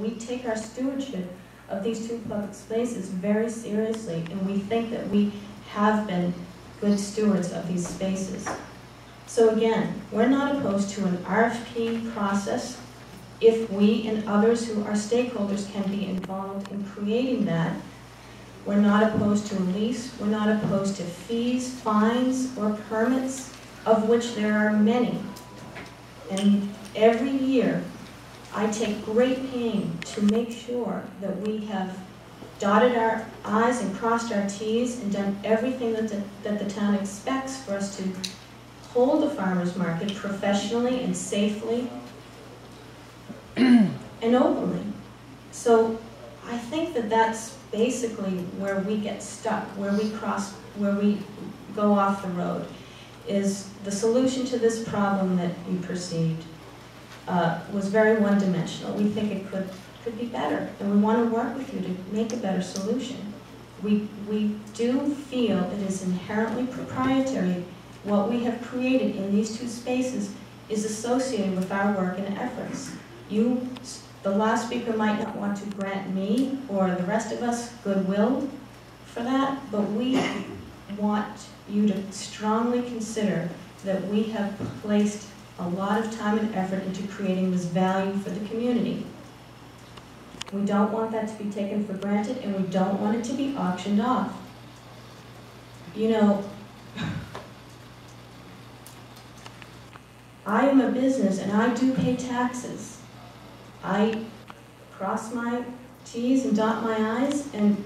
we take our stewardship of these two public spaces very seriously, and we think that we have been good stewards of these spaces. So again, we're not opposed to an RFP process if we and others who are stakeholders can be involved in creating that. We're not opposed to a lease. We're not opposed to fees, fines, or permits, of which there are many. And every year, I take great pain to make sure that we have dotted our I's and crossed our T's and done everything that the town expects for us to hold the farmers market professionally and safely and openly. So I think that that's basically where we get stuck, where we go off the road, is the solution to this problem that you perceived was very one-dimensional. We think it could be better, and we want to work with you to make a better solution. We do feel it is inherently proprietary. What we have created in these two spaces is associated with our work and efforts. You, the last speaker, might not want to grant me or the rest of us goodwill for that, but we want you to strongly consider that we have placed a lot of time and effort into creating this value for the community. We don't want that to be taken for granted, and we don't want it to be auctioned off. You know, I am a business and I do pay taxes. I cross my T's and dot my I's, and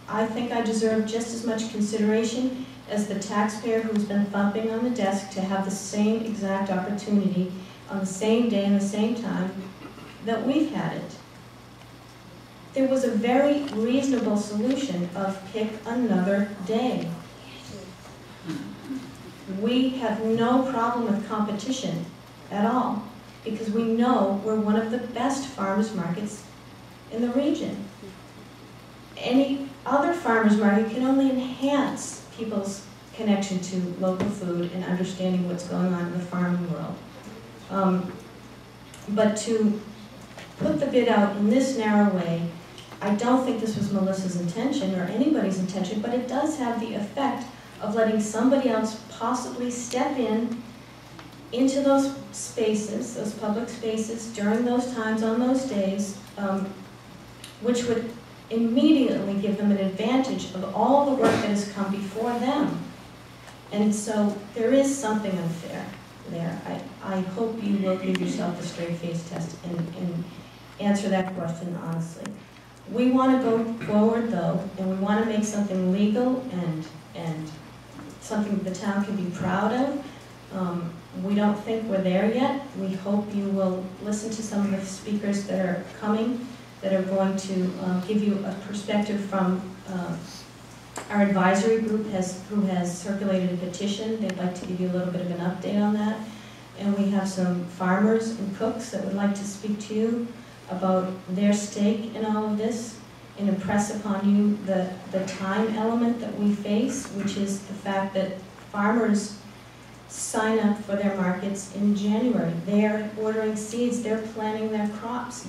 I think I deserve just as much consideration as the taxpayer who's been thumping on the desk to have the same exact opportunity on the same day and the same time that we've had it. There was a very reasonable solution of pick another day. We have no problem with competition at all, because we know we're one of the best farmers markets in the region. Any other farmers market can only enhance people's connection to local food and understanding what's going on in the farming world. But to put the bid out in this narrow way, I don't think this was Melissa's intention or anybody's intention, but it does have the effect of letting somebody else possibly step into those spaces, those public spaces, during those times, on those days, which would immediately give them an advantage of all the work that has come before them. And so there is something unfair there. I hope you will give yourself a straight face test and answer that question honestly. We want to go forward though, and we want to make something legal and something the town can be proud of. We don't think we're there yet. We hope you will listen to some of the speakers that are coming, that are going to give you a perspective from our advisory group who has circulated a petition. They'd like to give you a little bit of an update on that. And we have some farmers and cooks that would like to speak to you about their stake in all of this and impress upon you the time element that we face, which is the fact that farmers sign up for their markets in January. They're ordering seeds, they're planting their crops.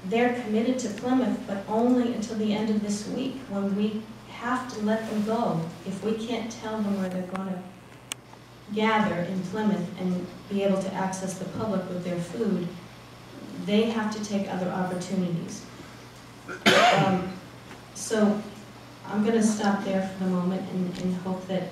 They're committed to Plymouth, but only until the end of this week, when we have to let them go. If we can't tell them where they're going to gather in Plymouth and be able to access the public with their food, they have to take other opportunities. So I'm going to stop there for the moment and hope that